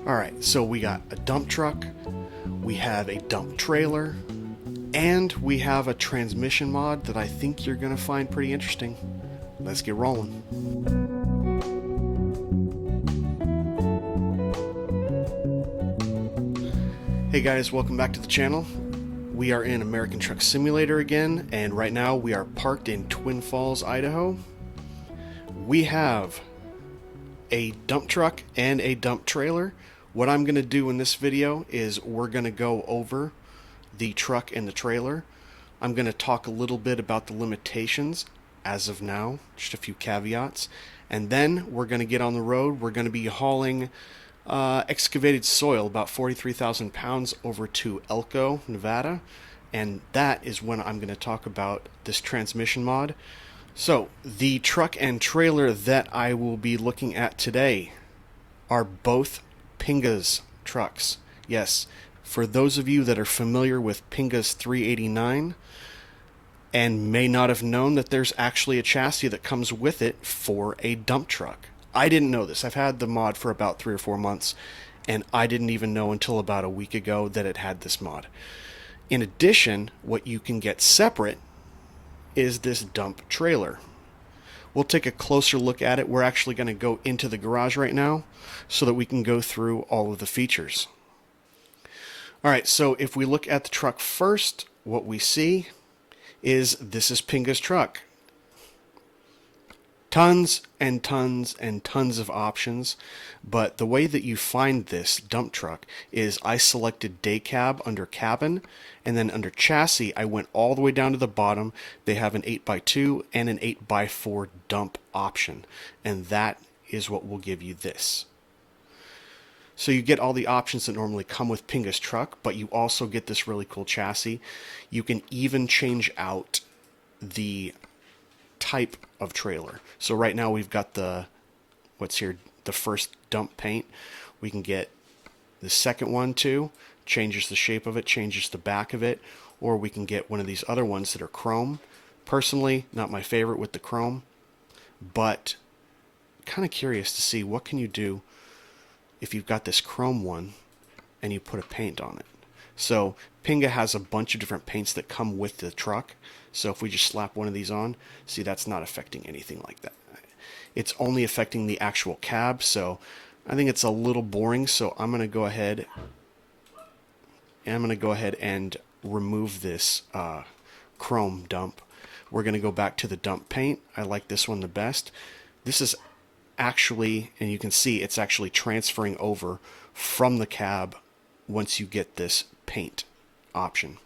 Alright, so we got a dump truck, we have a dump trailer, and we have a transmission mod that I think you're going to find pretty interesting. Let's get rolling. Hey guys, welcome back to the channel. We are in American Truck Simulator again, and right now we are parked in Twin Falls, Idaho. We have a dump truck and a dump trailer. What I'm going to do in this video is we're going to go over the truck and the trailer. I'm going to talk a little bit about the limitations as of now, just a few caveats, and then we're going to get on the road. We're going to be hauling excavated soil, about 43,000 pounds, over to Elko, Nevada, and that is when I'm going to talk about this transmission mod. So, the truck and trailer that I will be looking at today are both Pinga's trucks. Yes, for those of you that are familiar with Pinga's 389 and may not have known that there's actually a chassis that comes with it for a dump truck. I didn't know this. I've had the mod for about 3 or 4 months, and I didn't even know until about a week ago that it had this mod. In addition, what you can get separate is this dump trailer. We'll take a closer look at it. We're actually going to go into the garage right now so that we can go through all of the features. Alright, so if we look at the truck first, what we see is this is Pinga's truck. Tons and tons and tons of options, but the way that you find this dump truck is I selected day cab under cabin, and then under chassis I went all the way down to the bottom. They have an 8x2 and an 8x4 dump option, and that is what will give you this. So you get all the options that normally come with Pinga's truck, but you also get this really cool chassis. You can even change out the type of trailer. So right now we've got the first dump paint. We can get the second one too, changes the shape of it, changes the back of it, or we can get one of these other ones that are chrome. Personally, not my favorite with the chrome, but kind of curious to see what can you do if you've got this chrome one and you put a paint on it. So Pinga has a bunch of different paints that come with the truck. So if we just slap one of these on, see, that's not affecting anything like that. It's only affecting the actual cab, so I think it's a little boring. So I'm going to go ahead and remove this chrome dump. We're going to go back to the dump paint. I like this one the best. This is actually, and you can see it's actually transferring over from the cab once you get this paint option.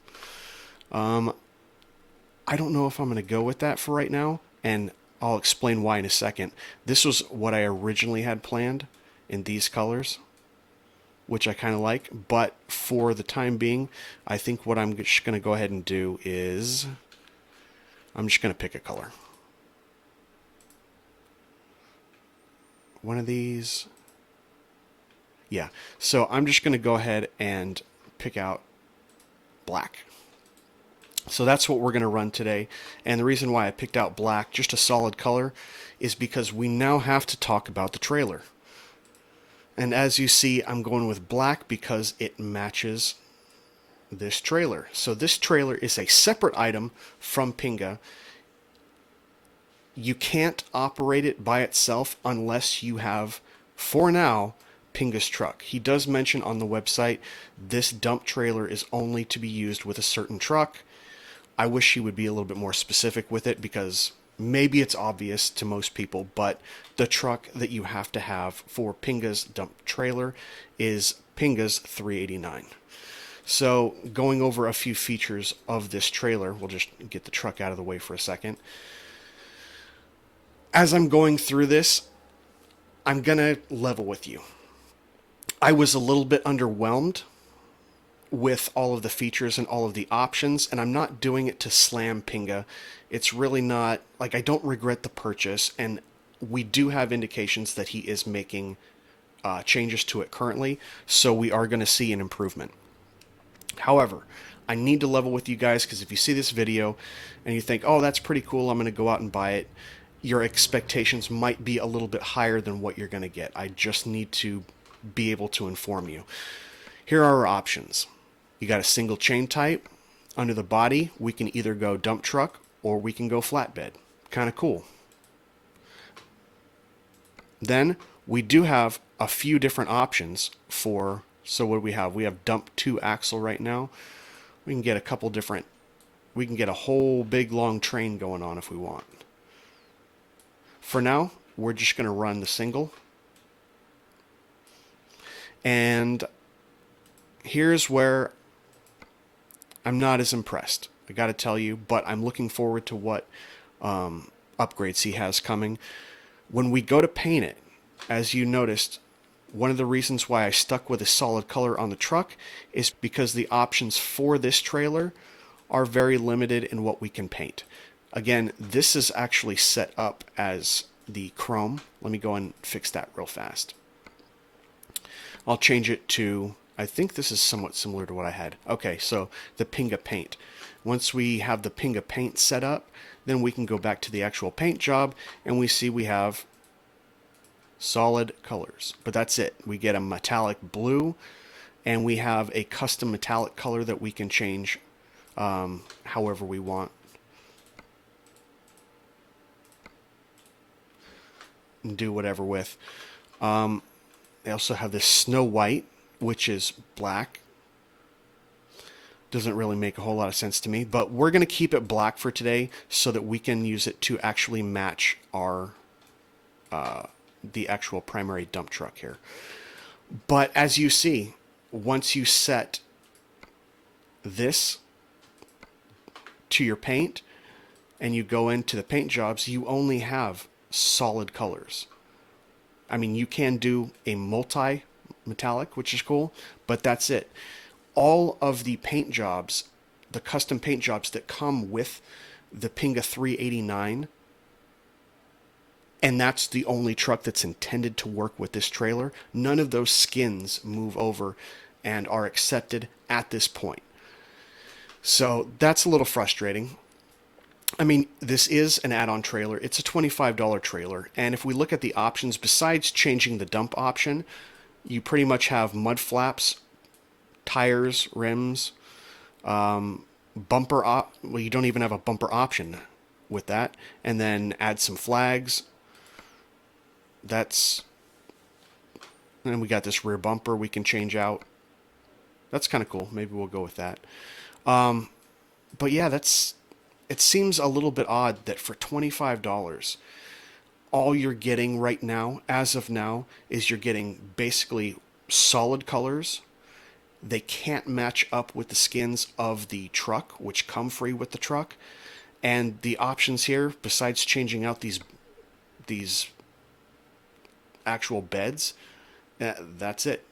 I don't know if I'm going to go with that for right now, and I'll explain why in a second. This was what I originally had planned in these colors, which I kind of like, but for the time being, I think what I'm just going to go ahead and do is I'm just going to pick a color. One of these. Yeah, so I'm just going to go ahead and pick out black. So that's what we're going to run today. And the reason why I picked out black, just a solid color, is because we now have to talk about the trailer. And as you see, I'm going with black because it matches this trailer. So this trailer is a separate item from Pinga. You can't operate it by itself unless you have, for now, Pinga's truck. He does mention on the website this dump trailer is only to be used with a certain truck. I wish he would be a little bit more specific with it, because maybe it's obvious to most people, but the truck that you have to have for Pinga's dump trailer is Pinga's 389. So going over a few features of this trailer, we'll just get the truck out of the way for a second. As I'm going through this, I'm going to level with you. I was a little bit underwhelmed with all of the features and all of the options, and I'm not doing it to slam Pinga. It's really not, like, I don't regret the purchase, and we do have indications that he is making changes to it currently, so we are going to see an improvement. However, I need to level with you guys, because if you see this video and you think, oh, that's pretty cool, I'm going to go out and buy it, your expectations might be a little bit higher than what you're going to get. I just need to be able to inform you. Here are our options. You got a single chain type. Under the body, we can either go dump truck or we can go flatbed. Kind of cool. Then we do have a few different options for, so what do we have? We have dump 2 axle right now. We can get a couple different, we can get a whole big long train going on if we want. For now, we're just going to run the single. And here's where I'm not as impressed, I got to tell you, but I'm looking forward to what upgrades he has coming. When we go to paint it, as you noticed, one of the reasons why I stuck with a solid color on the truck is because the options for this trailer are very limited in what we can paint. Again, this is actually set up as the chrome. Let me go and fix that real fast. I'll change it to, I think this is somewhat similar to what I had. Okay, so the Pinga paint. Once we have the Pinga paint set up, then we can go back to the actual paint job and we see we have solid colors. But that's it. We get a metallic blue and we have a custom metallic color that we can change however we want. And do whatever with. They also have this Snow White, which is black. Doesn't really make a whole lot of sense to me, but we're going to keep it black for today so that we can use it to actually match our the actual primary dump truck here. But as you see, once you set this to your paint and you go into the paint jobs, you only have solid colors. I mean, you can do a multi-metallic, which is cool, but that's it. All of the paint jobs, the custom paint jobs that come with the Pinga 389, and that's the only truck that's intended to work with this trailer, none of those skins move over and are accepted at this point. So that's a little frustrating. I mean, this is an add-on trailer. It's a $25 trailer. And if we look at the options, besides changing the dump option, you pretty much have mud flaps, tires, rims, bumper well, you don't even have a bumper option with that. And then add some flags. And then we got this rear bumper we can change out. That's kind of cool. Maybe we'll go with that. But yeah, it seems a little bit odd that for $25, all you're getting right now, as of now, is you're getting basically solid colors. They can't match up with the skins of the truck, which come free with the truck. And the options here, besides changing out these actual beds, that's it.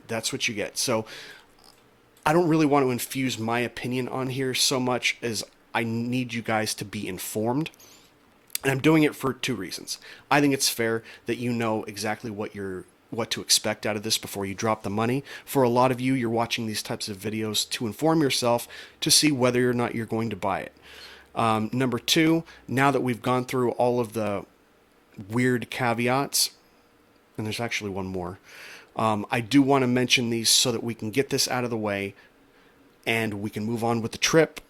That's what you get. So I don't really want to infuse my opinion on here so much as I need you guys to be informed. And I'm doing it for 2 reasons. I think it's fair that you know exactly what to expect out of this before you drop the money. For a lot of you, you're watching these types of videos to inform yourself to see whether or not you're going to buy it. Number 2, now that we've gone through all of the weird caveats, and there's actually one more, I do want to mention these so that we can get this out of the way and we can move on with the trip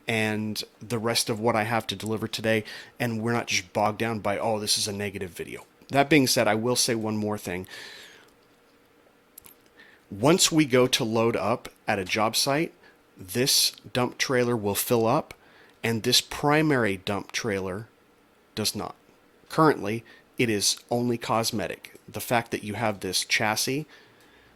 and the rest of what I have to deliver today, and we're not just bogged down by, oh, this is a negative video. That being said, I will say one more thing. Once we go to load up at a job site, this dump trailer will fill up, and this primary dump trailer does not. Currently, it is only cosmetic. The fact that you have this chassis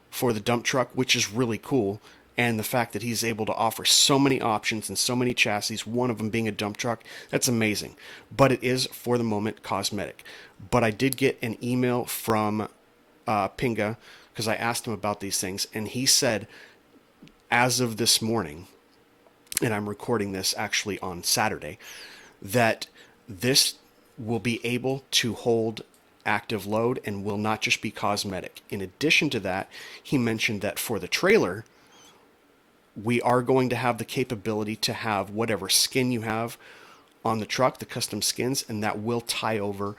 for the dump truck, which is really cool, and the fact that he's able to offer so many options and so many chassis, one of them being a dump truck, that's amazing. But it is, for the moment, cosmetic. But I did get an email from Pinga, because I asked him about these things, and he said, as of this morning, and I'm recording this actually on Saturday, that this will be able to hold active load and will not just be cosmetic. In addition to that, he mentioned that for the trailer, we are going to have the capability to have whatever skin you have on the truck, the custom skins, and that will tie over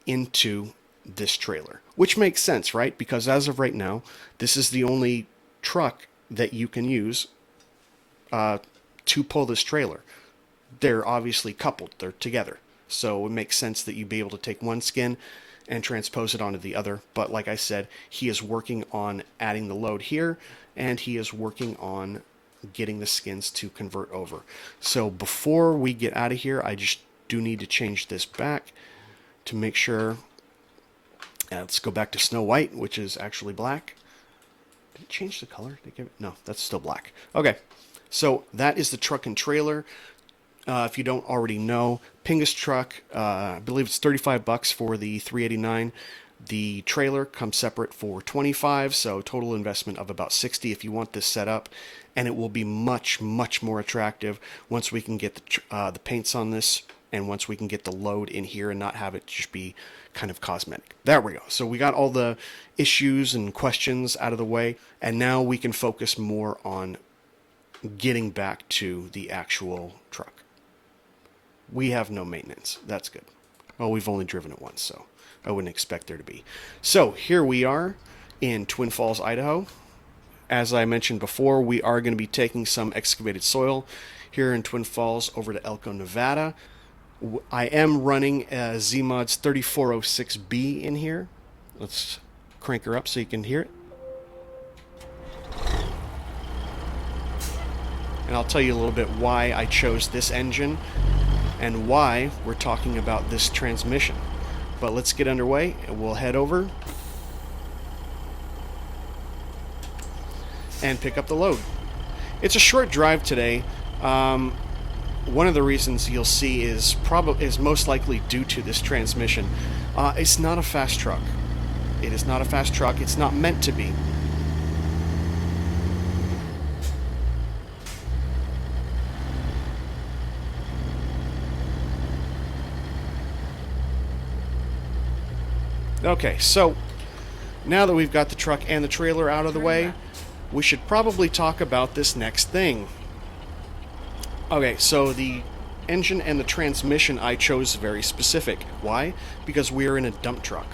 into this trailer, which makes sense, right? Because as of right now, this is the only truck that you can use to pull this trailer. They're obviously coupled, they're together. So it makes sense that you'd be able to take one skin and transpose it onto the other. But like I said, he is working on adding the load here, and he is working on getting the skins to convert over. So before we get out of here, I just do need to change this back to make sure. Let's go back to Snow White, which is actually black. Did it change the color? Did it give it? No, that's still black. Okay, so that is the truck and trailer. If you don't already know, Pinga's truck, I believe it's $35 for the 389. The trailer comes separate for $25, so total investment of about $60 if you want this set up, and it will be much, much more attractive once we can get the paints on this, and once we can get the load in here and not have it just be kind of cosmetic. There we go. So we got all the issues and questions out of the way, and now we can focus more on getting back to the actual truck. We have no maintenance. That's good. Well, we've only driven it once, so I wouldn't expect there to be. So here we are in Twin Falls, Idaho. As I mentioned before, we are going to be taking some excavated soil here in Twin Falls over to Elko, Nevada. I am running a Z-Mods 3406B in here. Let's crank her up so you can hear it. And I'll tell you a little bit why I chose this engine and why we're talking about this transmission. But let's get underway and we'll head over and pick up the load. It's a short drive today. One of the reasons you'll see is most likely due to this transmission. It's not a fast truck. It is not a fast truck. It's not meant to be. Okay, so now that we've got the truck and the trailer out of the way, we should probably talk about this next thing. Okay, so the engine and the transmission I chose very specific. Why? Because we're in a dump truck.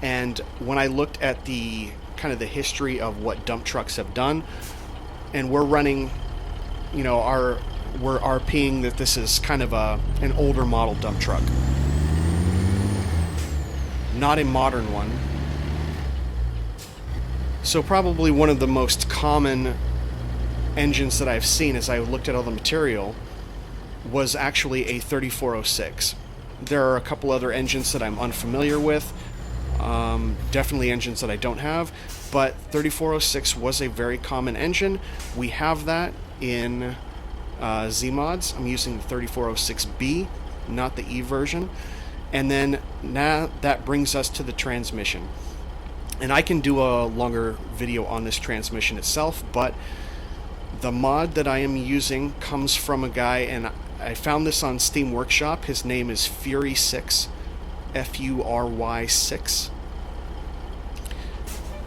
And when I looked at the kind of the history of what dump trucks have done, and we're running, you know, we're RPing that this is kind of an older model dump truck. Not a modern one. So probably one of the most common engines that I've seen as I looked at all the material was actually a 3406. There are a couple other engines that I'm unfamiliar with, definitely engines that I don't have, but 3406 was a very common engine. We have that in Z-Mods. I'm using the 3406B, not the E version. And then now that brings us to the transmission. And I can do a longer video on this transmission itself, but the mod that I am using comes from a guy, and I found this on Steam Workshop. His name is Fury6’s, Fury 6.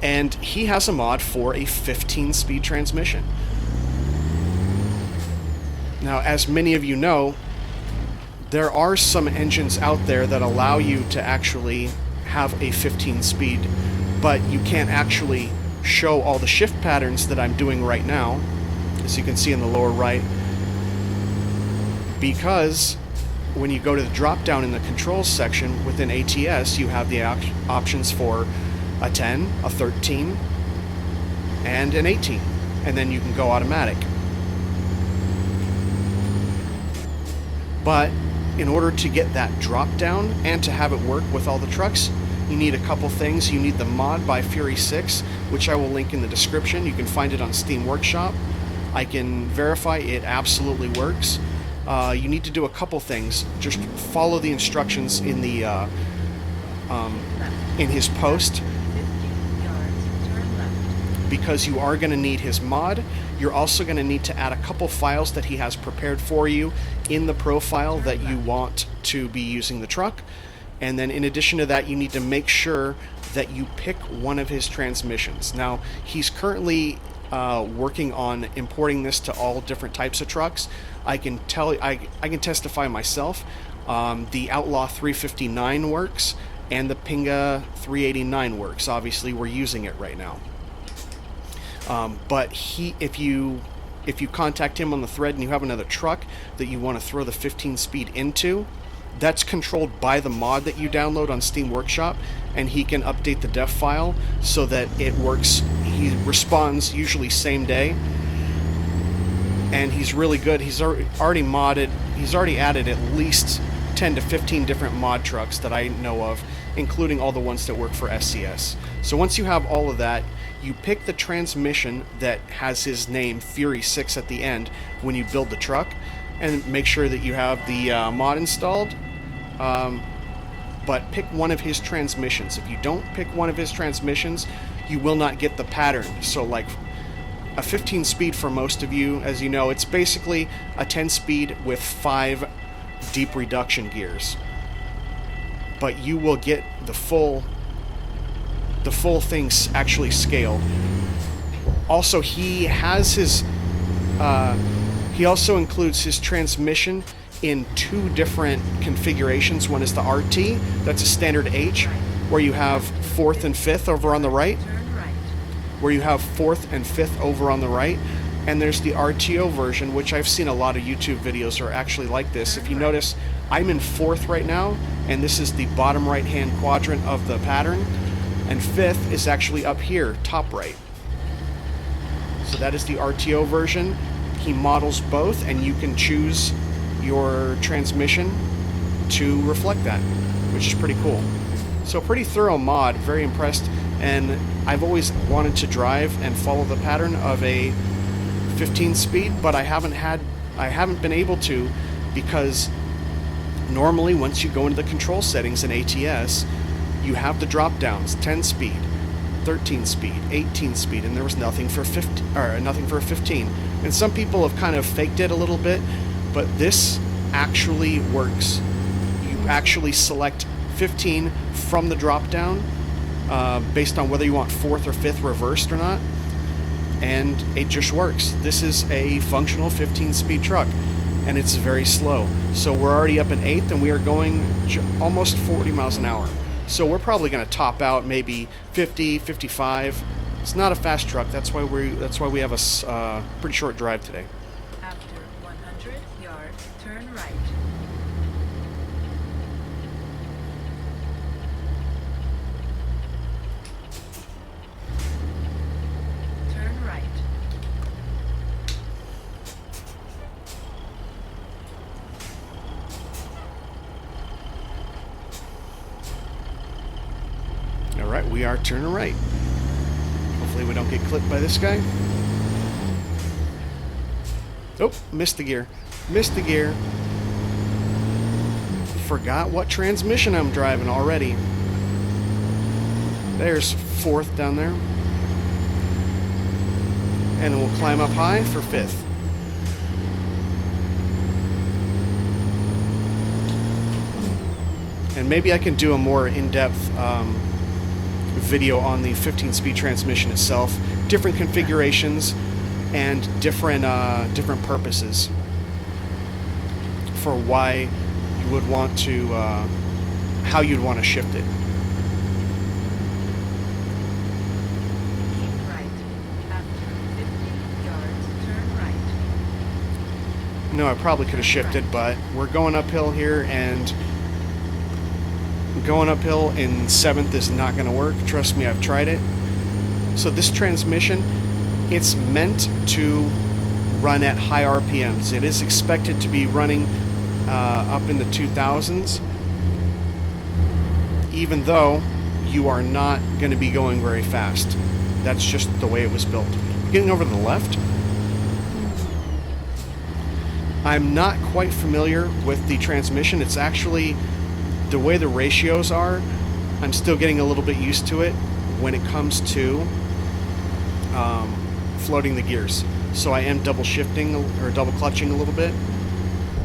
And he has a mod for a 15-speed transmission. Now, as many of you know, there are some engines out there that allow you to actually have a 15-speed, but you can't actually show all the shift patterns that I'm doing right now, as you can see in the lower right, because when you go to the drop down in the controls section within ATS, you have the options for a 10, a 13, and an 18, and then you can go automatic. But in order to get that drop down and to have it work with all the trucks, you need a couple things. You need the mod by Fury6, which I will link in the description. You can find it on Steam Workshop. I can verify it absolutely works. You need to do a couple things. Just follow the instructions in the in his post, because you are going to need his mod. You're also going to need to add a couple files that he has prepared for you in the profile that you want to be using the truck. And then in addition to that, you need to make sure that you pick one of his transmissions. Now, he's currently working on importing this to all different types of trucks. I can testify myself. The Outlaw 359 works, and the Pinga 389 works. Obviously, we're using it right now. But if you contact him on the thread and you have another truck that you want to throw the 15 speed into, that's controlled by the mod that you download on Steam Workshop, and he can update the def file so that it works. He responds usually same day, and he's really good. He's already added at least 10 to 15 different mod trucks that I know of, including all the ones that work for SCS. So once you have all of that, you pick the transmission that has his name, Fury6, at the end when you build the truck, and make sure that you have the mod installed. But pick one of his transmissions. If you don't pick one of his transmissions, you will not get the pattern. So like a 15 speed for most of you, as you know, it's basically a 10 speed with 5 deep reduction gears. But you will get the full thing actually scaled. Also, he has his he also includes his transmission in 2 different configurations. One is the RT, that's a standard H, where you have 4th and 5th over on the right. And there's the RTO version, which I've seen a lot of YouTube videos are actually like this. If you notice, I'm in 4th right now, and this is the bottom right hand quadrant of the pattern, and 5th is actually up here, top right. So that is the RTO version. He models both, and you can choose your transmission to reflect that, which is pretty cool. So pretty thorough mod, very impressed, and I've always wanted to drive and follow the pattern of a 15 speed, but I haven't been able to, because normally once you go into the control settings in ATS, you have the drop downs, 10 speed, 13 speed, 18 speed, and there was nothing for 15. And some people have kind of faked it a little bit, but this actually works. You actually select 15 from the drop down based on whether you want 4th or 5th reversed or not, and it just works. This is a functional 15 speed truck, and it's very slow. So we're already up in 8th, and we are going almost 40 miles an hour. So we're probably going to top out maybe 50, 55. It's not a fast truck. That's why we have a pretty short drive today. After 100 yards, turn right. Turn right. All right, we are turning right. Hopefully we don't get clipped by this guy. Oh, missed the gear. Missed the gear. Forgot what transmission I'm driving already. There's 4th down there. And then we'll climb up high for 5th. And maybe I can do a more in-depth video on the 15-speed transmission itself, different configurations, and different purposes for why you would want to, how you'd want to shift it. Keep right. After 50 yards, turn right. No, I probably could have shifted, but we're going uphill here, and going uphill in 7th is not going to work. Trust me, I've tried it. So this transmission, it's meant to run at high RPMs. It is expected to be running up in the 2000s, even though you are not going to be going very fast. That's just the way it was built. Getting over to the left, I'm not quite familiar with the transmission. It's actually, the way the ratios are, I'm still getting a little bit used to it when it comes to floating the gears. So I am double shifting or double clutching a little bit,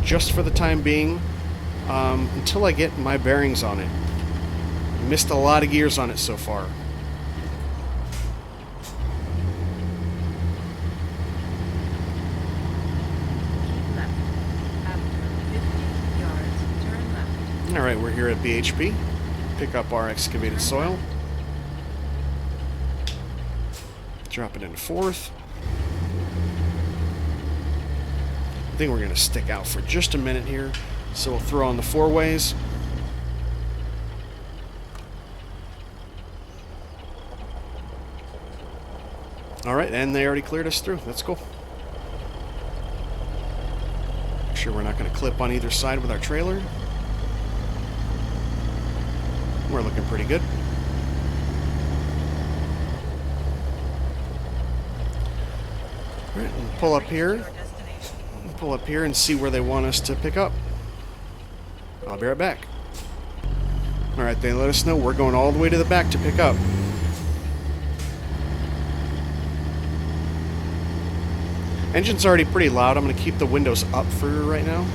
just for the time being, until I get my bearings on it. Missed a lot of gears on it so far. Keep left. After 50 yards, turn left. Alright, we're here at BHP, pick up our excavated soil. Drop it into fourth. I think we're going to stick out for just a minute here. So we'll throw on the four ways. Alright, and they already cleared us through. That's cool. Make sure we're not going to clip on either side with our trailer. We're looking pretty good. Alright, we'll pull up here. We'll pull up here and see where they want us to pick up. I'll be right back. Alright, they let us know we're going all the way to the back to pick up. Engine's already pretty loud. I'm going to keep the windows up for right now.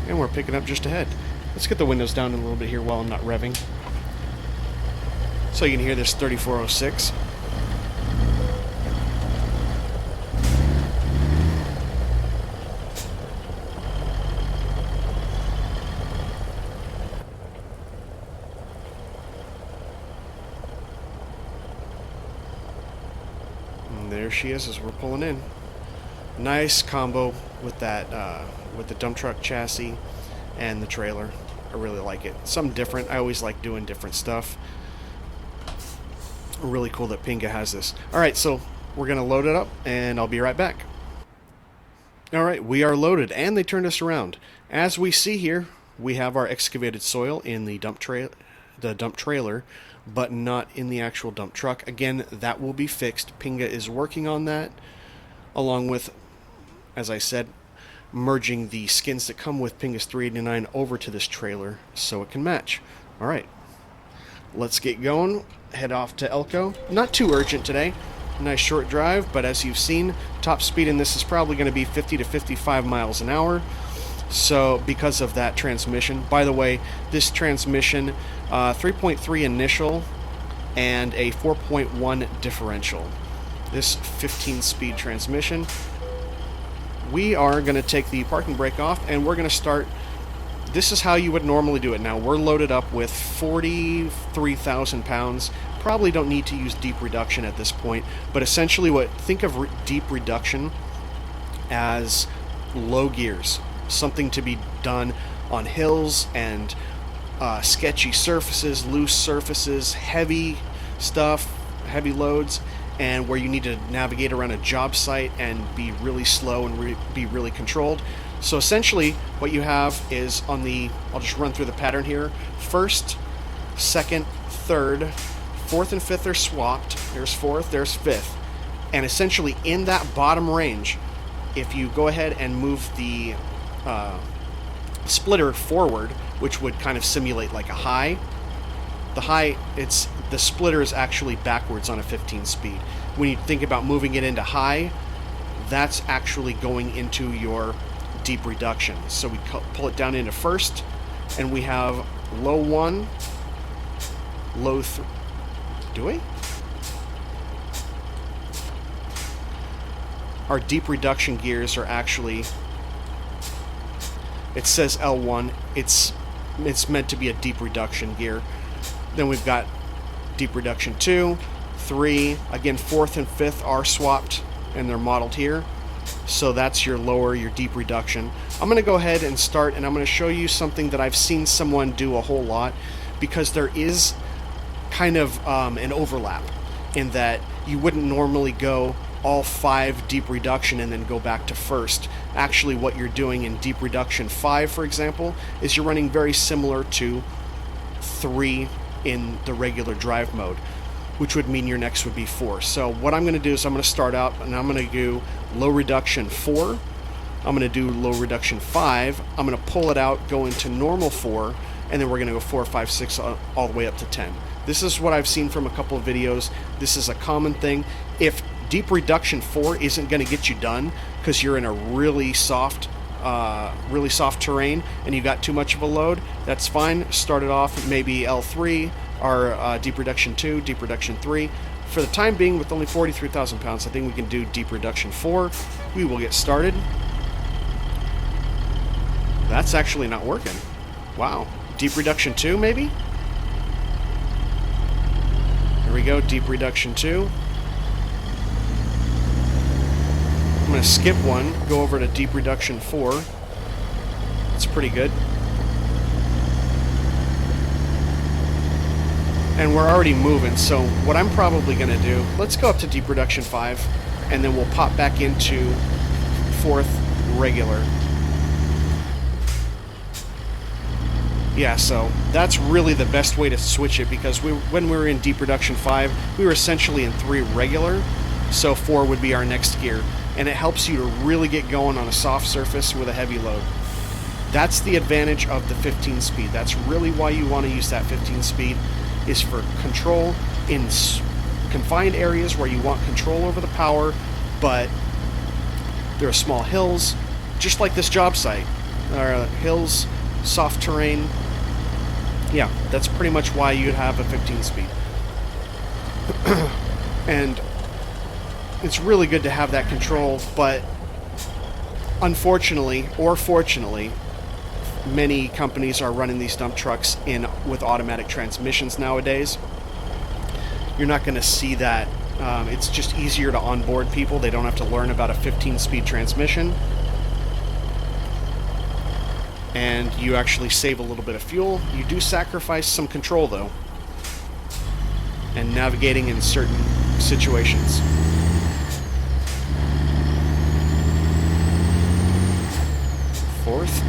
And we're picking up just ahead. Let's get the windows down a little bit here while I'm not revving. So you can hear this 3406. And there she is as we're pulling in. Nice combo with that, with the dump truck chassis and the trailer. I really like it. Something different. I always like doing different stuff. Really cool that Pinga has this. Alright, so we're going to load it up, and I'll be right back. Alright, we are loaded, and they turned us around. As we see here, we have our excavated soil in the dump trailer, but not in the actual dump truck. Again, that will be fixed. Pinga is working on that, along with, as I said, merging the skins that come with Pinga's 389 over to this trailer so it can match. Alright, let's get going. Head off to Elko. Not too urgent today. Nice short drive, but as you've seen, top speed in this is probably going to be 50 to 55 miles an hour. So because of that transmission, by the way, this transmission, 3.3 initial and a 4.1 differential. This 15-speed transmission. We are going to take the parking brake off, and we're going to start. This is how you would normally do it. Now, we're loaded up with 43,000 pounds. Probably don't need to use deep reduction at this point, but essentially think of deep reduction as low gears. Something to be done on hills and sketchy surfaces, loose surfaces, heavy stuff, heavy loads, and where you need to navigate around a job site and be really slow and be really controlled. So essentially what you have is on the, I'll just run through the pattern here. First, second, third, fourth and fifth are swapped. There's fourth, there's fifth. And essentially in that bottom range, if you go ahead and move the splitter forward, which would kind of simulate like a high, the splitter is actually backwards on a 15 speed. When you think about moving it into high, that's actually going into your deep reduction. So we pull it down into first, and we have low 1, low 3. Do we? Our deep reduction gears are actually, it says L1, it's meant to be a deep reduction gear. Then we've got deep reduction 2, 3, again fourth and fifth are swapped and they're modeled here. So that's your lower, your deep reduction. I'm going to go ahead and start, and I'm going to show you something that I've seen someone do a whole lot, because there is kind of an overlap in that you wouldn't normally go all 5 deep reduction and then go back to first. Actually, what you're doing in deep reduction 5, for example, is you're running very similar to 3 in the regular drive mode, which would mean your next would be 4. So what I'm going to do is I'm going to start out and I'm going to do low reduction 4. I'm going to do low reduction 5. I'm going to pull it out, go into normal 4, and then we're going to go 4, 5, 6 all the way up to 10. This is what I've seen from a couple of videos. This is a common thing. If deep reduction 4 isn't going to get you done because you're in a really soft really soft terrain and you got too much of a load, that's fine. Start it off maybe L3 or deep reduction 2, deep reduction 3. For the time being, with only 43,000 pounds, I think we can do deep reduction 4. We will get started. That's actually not working. Wow. Deep reduction 2, maybe? Here we go, deep reduction 2. I'm going to skip one, go over to deep reduction 4. It's pretty good. And we're already moving, so what I'm probably going to do, let's go up to deep reduction 5, and then we'll pop back into 4th regular. Yeah, so that's really the best way to switch it, because when we were in deep reduction 5, we were essentially in 3 regular, so 4 would be our next gear. And it helps you to really get going on a soft surface with a heavy load. That's the advantage of the 15 speed. That's really why you want to use that 15 speed, is for control in confined areas where you want control over the power, but there are small hills, just like this job site. There are hills, soft terrain. Yeah, that's pretty much why you'd have a 15 speed. And it's really good to have that control, but unfortunately, or fortunately, many companies are running these dump trucks with automatic transmissions nowadays. You're not going to see that. It's just easier to onboard people. They don't have to learn about a 15-speed transmission. And you actually save a little bit of fuel. You do sacrifice some control, though, and navigating in certain situations. Fourth.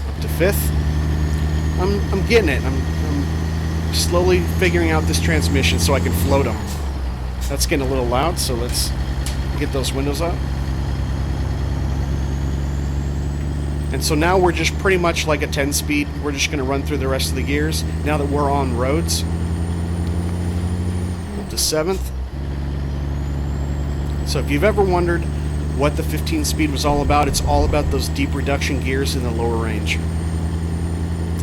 Up to 5th. I'm getting it. I'm slowly figuring out this transmission so I can float them. That's getting a little loud, so let's get those windows up. And so now we're just pretty much like a 10-speed. We're just going to run through the rest of the gears now that we're on roads. Up to 7th. So if you've ever wondered what the 15 speed was all about, it's all about those deep reduction gears in the lower range.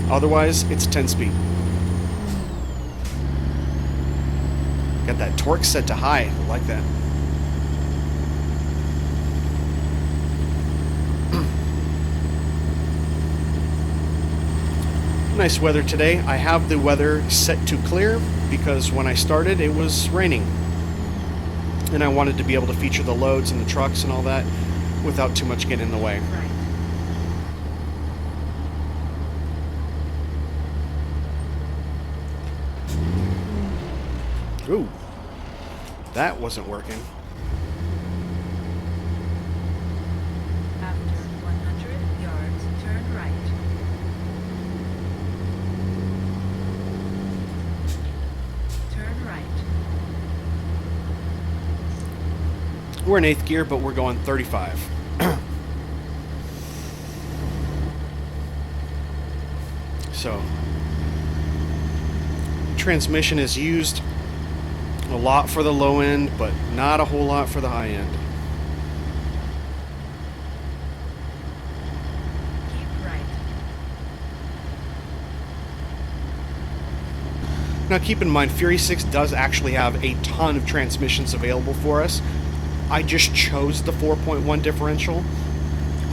Otherwise, it's 10 speed. Got that torque set to high. I like that. Nice weather today. I have the weather set to clear because when I started it was raining. And I wanted to be able to feature the loads and the trucks and all that without too much getting in the way. Right. Ooh, that wasn't working. After 100 yards, turn right. Turn right. We're in 8th gear, but we're going 35. So, transmission is used a lot for the low end, but not a whole lot for the high end. Keep right. Now keep in mind, Fury6 does actually have a ton of transmissions available for us. I just chose the 4.1 differential,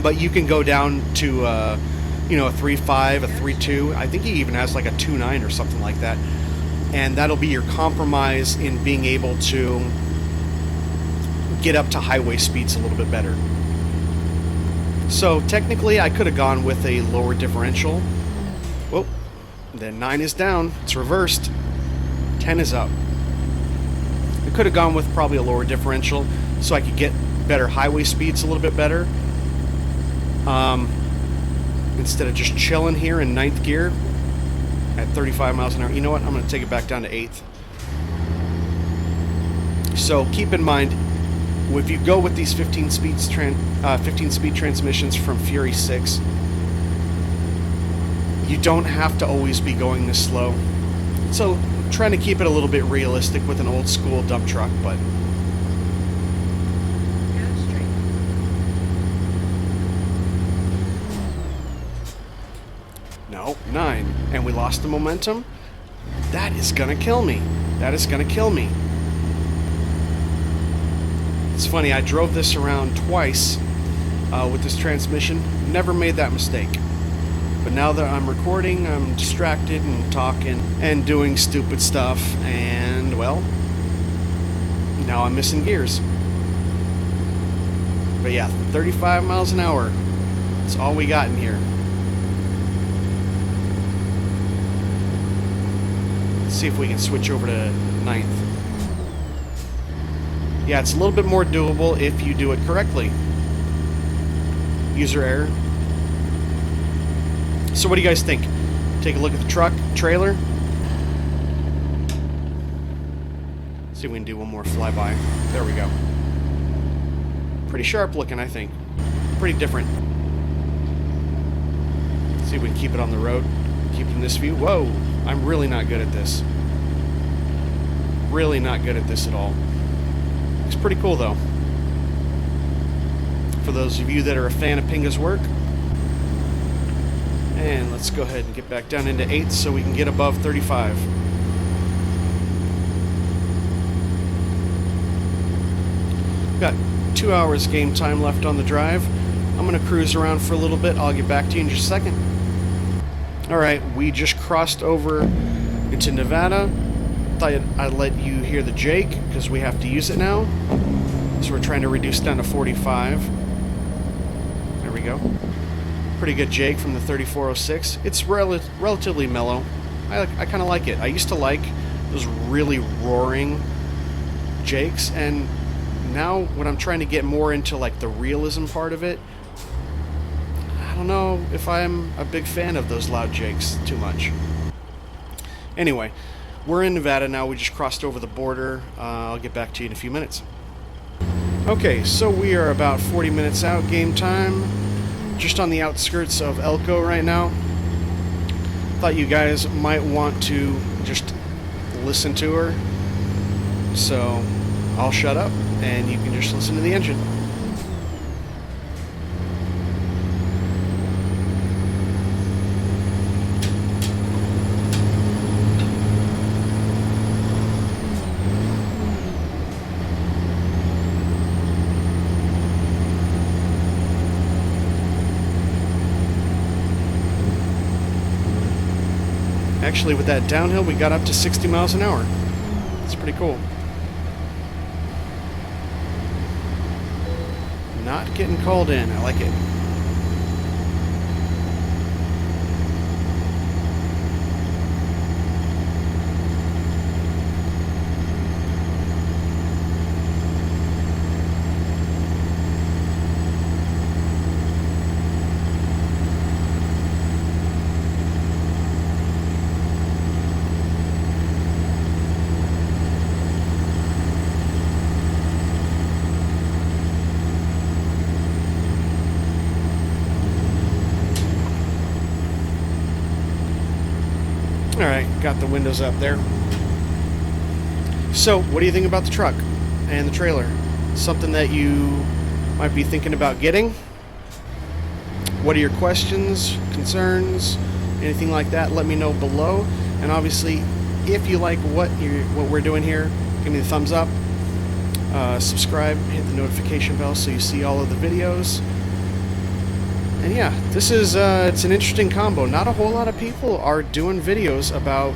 but you can go down to a 3.5, a 3.2. I think he even has like a 2.9 or something like that. And that'll be your compromise in being able to get up to highway speeds a little bit better. So technically I could have gone with a lower differential. Whoa, then 9 is down, it's reversed. 10 is up. I could have gone with probably a lower differential so I could get better highway speeds a little bit better. Instead of just chilling here in 9th gear at 35 miles an hour. You know what? I'm going to take it back down to 8th. So keep in mind, if you go with these 15 speed transmissions from Fury6, you don't have to always be going this slow. So trying to keep it a little bit realistic with an old school dump truck, but No, 9. And we lost the momentum. That is gonna kill me. That is gonna kill me. It's funny, I drove this around twice with this transmission. Never made that mistake. But now that I'm recording, I'm distracted and talking and doing stupid stuff. And, well, now I'm missing gears. But yeah, 35 miles an hour. That's all we got in here. Let's see if we can switch over to 9th. Yeah, it's a little bit more doable if you do it correctly. User error. So what do you guys think? Take a look at the truck, trailer. See if we can do one more flyby. There we go. Pretty sharp looking, I think. Pretty different. See if we can keep it on the road. Keep it in this view. Whoa! I'm really not good at this. Really not good at this at all. It's pretty cool though. For those of you that are a fan of Pinga's work. And let's go ahead and get back down into 8th so we can get above 35. We've got 2 hours game time left on the drive. I'm going to cruise around for a little bit. I'll get back to you in just a second. Alright, we just crossed over into Nevada. Thought I'd let you hear the Jake because we have to use it now. So we're trying to reduce down to 45. There we go. Pretty good Jake from the 3406. It's relatively mellow. I kind of like it. I used to like those really roaring Jakes, and now when I'm trying to get more into like the realism part of it, I don't know if I'm a big fan of those loud Jakes too much. Anyway, we're in Nevada now. We just crossed over the border. I'll get back to you in a few minutes. Okay, so we are about 40 minutes out game time. Just on the outskirts of Elko right now. Thought you guys might want to just listen to her. So I'll shut up and you can just listen to the engine. Actually, with that downhill, we got up to 60 miles an hour. It's pretty cool. Not getting called in. I like it. Alright, got the windows up there. So, what do you think about the truck and the trailer? Something that you might be thinking about getting? What are your questions, concerns, anything like that? Let me know below. And obviously, if you like what we're doing here, give me the thumbs up. Subscribe, hit the notification bell so you see all of the videos. And yeah, this is it's an interesting combo. Not a whole lot of people are doing videos about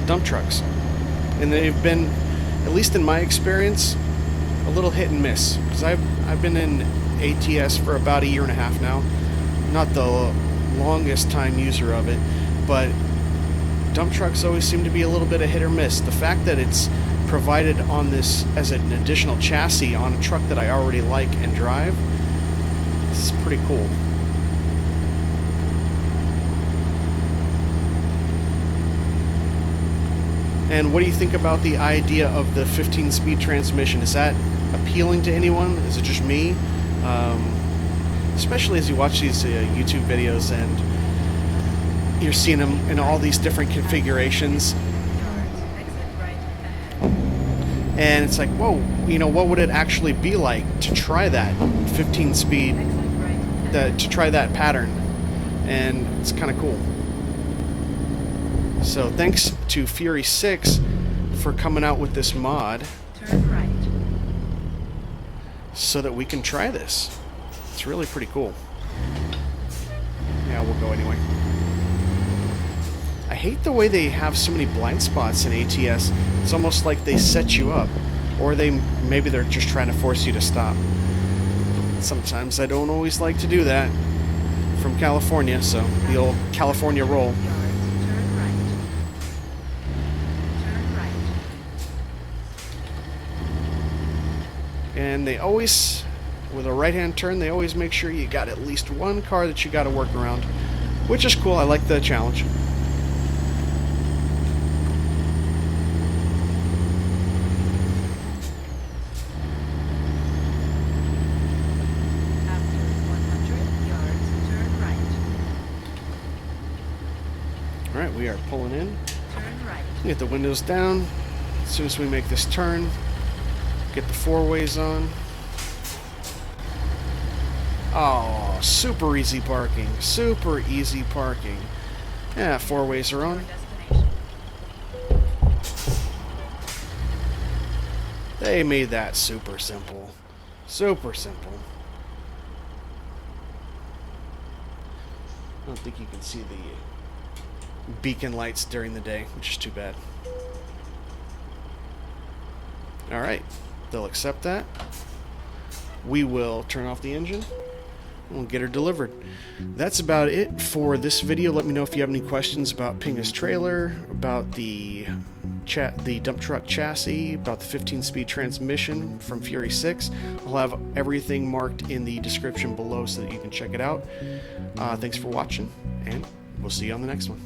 dump trucks, and they've been, at least in my experience, a little hit and miss. Because I've been in ATS for about 1.5 years now. Not the longest time user of it, but dump trucks always seem to be a little bit of hit or miss. The fact that it's provided on this as an additional chassis on a truck that I already like and drive, this is pretty cool. And what do you think about the idea of the 15-speed transmission? Is that appealing to anyone? Is it just me? Especially as you watch these YouTube videos and you're seeing them in all these different configurations. And it's like, whoa, you know, what would it actually be like to try that 15-speed, to try that pattern? and it's kind of cool. So thanks to Fury6 for coming out with this mod. Turn right. So that we can try this. It's really pretty cool. Yeah, we'll go anyway. I hate the way they have so many blind spots in ATS. It's almost like they set you up. Or maybe they're just trying to force you to stop. Sometimes I don't always like to do that. From California, so the old California roll. Yards, turn right. Turn right. And they always, with a right-hand turn, they always make sure you got at least one car that you got to work around. Which is cool, I like the challenge. Alright, we are pulling in. Turn right. Get the windows down. As soon as we make this turn, get the four-ways on. Oh, super easy parking. Super easy parking. Yeah, four-ways are on. Destination. They made that super simple. Super simple. I don't think you can see the beacon lights during the day, which is too bad. Alright, they'll accept that. We will turn off the engine. We'll get her delivered. That's about it for this video. Let me know if you have any questions about Pinga's trailer, about the dump truck chassis, about the 15-speed transmission from Fury6. I'll have everything marked in the description below so that you can check it out. Thanks for watching, and we'll see you on the next one.